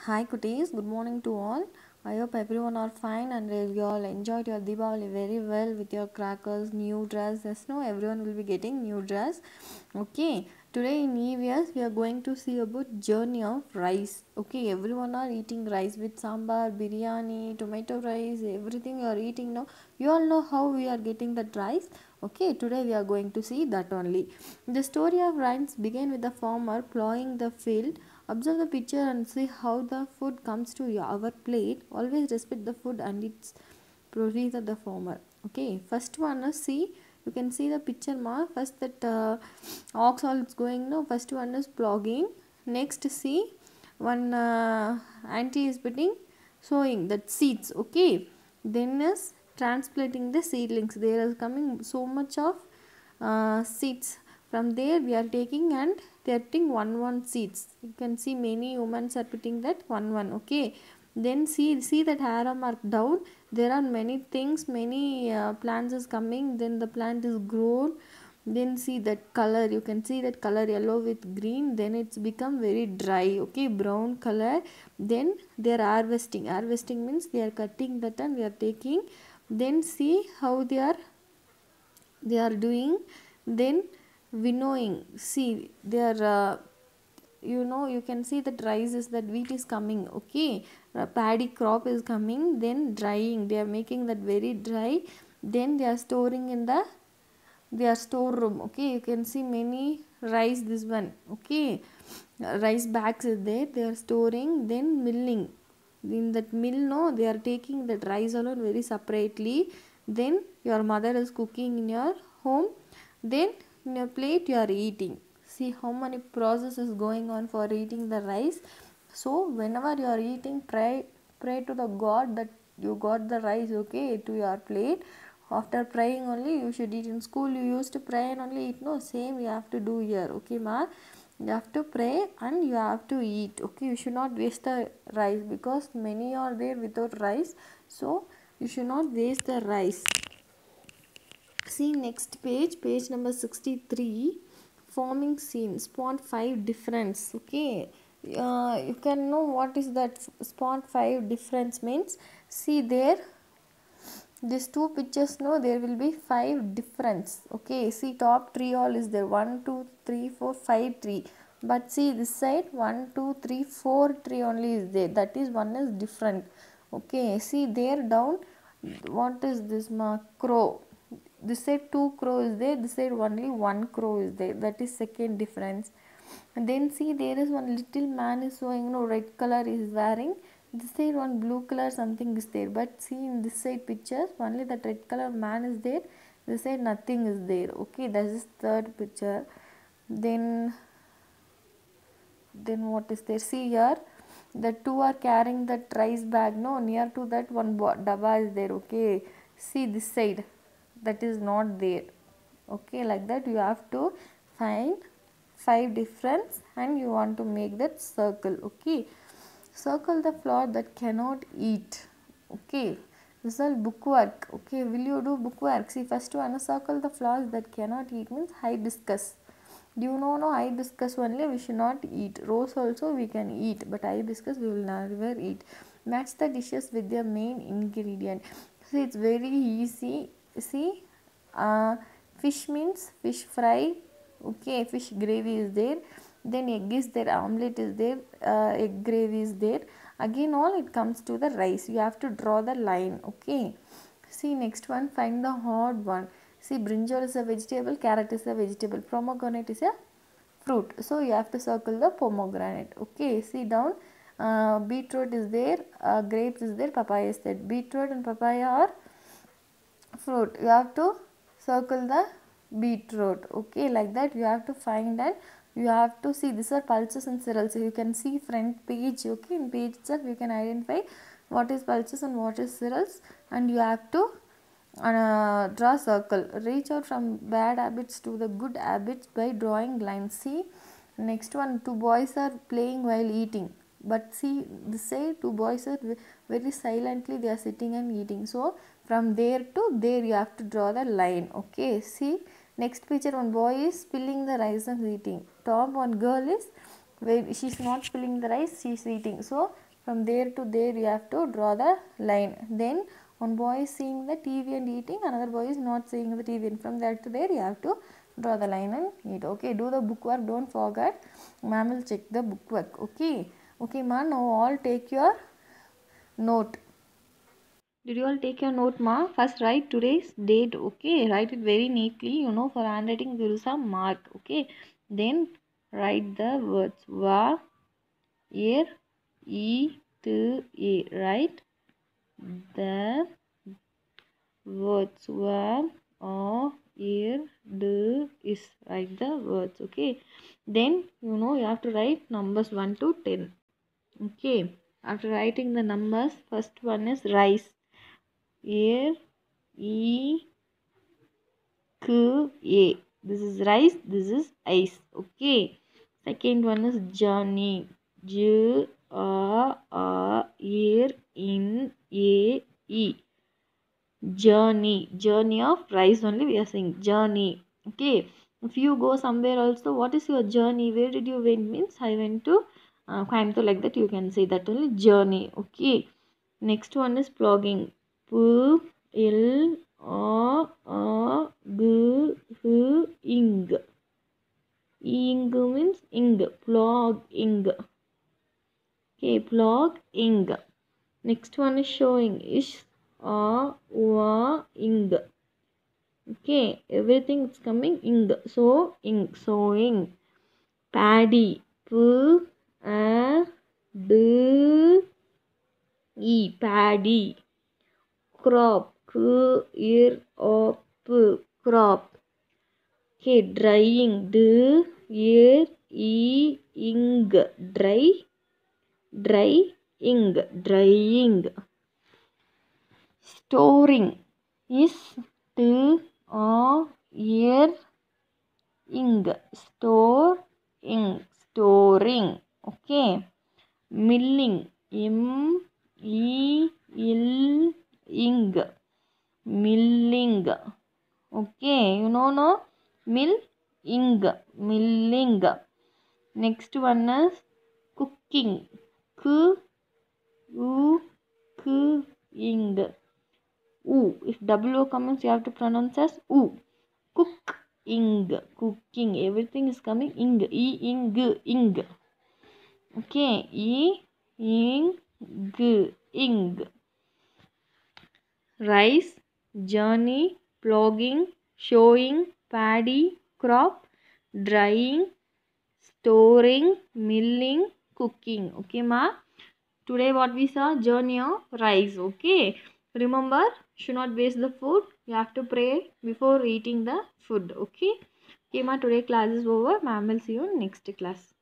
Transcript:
Hi cuties, good morning to all. I hope everyone are fine and you all enjoyed your Diwali very well with your crackers, new dress. Yes, no, everyone will be getting new dress. Okay, today in EVS we are going to see about journey of rice. Okay, everyone are eating rice with sambar, biryani, tomato rice, everything you are eating now. You all know how we are getting that rice. Okay, today we are going to see that only. The story of rice began with the farmer plowing the field. Observe the picture and see how the food comes to our plate. Always respect the food and its produce of the farmer. Okay, first one is see. You can see the picture ma. First that ox all is going no. First one is ploughing. Next see one auntie is putting sowing that seeds. Okay, then is transplanting the seedlings. There is coming so much of seeds. From there we are taking and they are putting one seeds. You can see many women are putting that one. Okay, then see that arrow mark down. There are many things, many plants is coming. Then the plant is grown. Then see that color, you can see that color yellow with green, then it's become very dry. Okay, brown color. Then they are harvesting means they are cutting that and we are taking. Then see how they are doing. Then winnowing, see they are you can see that rice is that wheat is coming. Okay, paddy crop is coming. Then drying, they are making that very dry. Then they are storing in their storeroom. Okay, you can see many rice, this one. Okay, rice bags is there, they are storing. Then milling, in that mill no, they are taking that rice alone very separately. Then your mother is cooking in your home. Then in your plate you are eating. See how many processes going on for eating the rice. So whenever you are eating, pray to the god that you got the rice, okay, to your plate. After praying only you should eat. In school you used to pray and only eat, no, same you have to do here. Okay ma, you have to pray and you have to eat. Okay, you should not waste the rice because many are there without rice. So you should not waste the rice. See next page number 63. Forming scene, spot 5 difference. Okay, you can know what is that spot 5 difference means. See there, these two pictures, no, there will be 5 difference. Okay, see top tree all is there, 1 2 3 4 5 tree. But see this side 1 2 3 4 tree only is there, that is one is different. Okay, see there down, what is this crow. This side 2 crow is there, this side only 1 crow is there, that is second difference. And then see there is one little man is showing, red color is wearing. This side one blue color something is there. But see in this side pictures only that red color man is there. This side nothing is there. Okay, that is third picture. Then what is there? See here, the two are carrying that rice bag. No, near to that one dabba is there. Okay, see this side, that is not there. Okay, like that you have to find 5 difference and you want to make that circle. Okay, circle the flower that cannot eat. Okay, this is all bookwork. Okay, will you do bookwork? See first one, circle the flowers that cannot eat means hibiscus. Do you know, no, hibiscus only we should not eat. Rose also we can eat, but hibiscus we will never eat. Match the dishes with their main ingredient. See it's very easy. See, fish means fish fry. Okay, fish gravy is there. Then egg is there, omelette is there, egg gravy is there. Again all it comes to the rice. You have to draw the line. Okay, see next one, find the hard one. See brinjal is a vegetable, carrot is a vegetable, pomegranate is a fruit. So you have to circle the pomegranate. Okay, see down, beetroot is there, grapes is there, papaya is there. Beetroot and papaya are fruit. You have to circle the beetroot. Okay, like that you have to find, and you have to see these are pulses and cereals. You can see front page. Okay, in page itself you can identify what is pulses and what is cereals, and you have to draw circle. Reach out from bad habits to the good habits by drawing lines. See next one, two boys are playing while eating. But see this say two boys are very silently they are sitting and eating. So from there to there you have to draw the line. Okay, see next picture, one boy is spilling the rice and eating. Top one girl is where she is not spilling the rice, she is eating. So From there to there you have to draw the line. Then one boy is seeing the TV and eating, another boy is not seeing the TV, and from there to there you have to draw the line and eat. Okay, do the book work, don't forget. Ma'am will check the book work. Okay ma, now all take your note. Did you all take your note, ma? First write today's date. Okay, write it very neatly. You know, for handwriting there is a mark. Okay, then write the words va, er, e, t, e. Write the words va, o, er, d, is. Write the words. Okay, then you know you have to write numbers 1 to 10. Okay, after writing the numbers, first one is rice. Air, E, K, A. This is rice, this is ice. Okay. Second one is journey. J, A, Air, in, A, E. Journey. Journey of rice only we are saying. Journey. Okay. If you go somewhere also, what is your journey? Where did you went? Means I went to Coimbatore, like that you can say that only journey. Okay. Next one is plugging. P, L, A, G, H, ing. Ing means ing. Plugging. Okay, plugging. Next one is showing. Ish, A, wa, ing. Okay, everything is coming ing. So, ing, sewing. Paddy. P, A, D, E. Paddy. Crop. K, R, O, P. Crop. Okay, drying. D, R, E, ing. Dry. Drying. Drying. Storing. Is, T, O, R, ing. Storing. Storing. Okay. Milling. M, E, L, ing. Milling. Okay, you know no? Milling. Milling. Next one is cooking. K, U, K, ing. U. If double O comes, you have to pronounce as U. Cooking. Cooking. Everything is coming ing. E, ing, ing. Okay. E, ing, ing. Rice, journey, plugging, showing, paddy, crop, drying, storing, milling, cooking. Okay, ma? Today what we saw? Journey of rice. Okay. Remember, should not waste the food. You have to pray before eating the food. Okay. Okay, ma? Today class is over. Ma'am will see you in next class.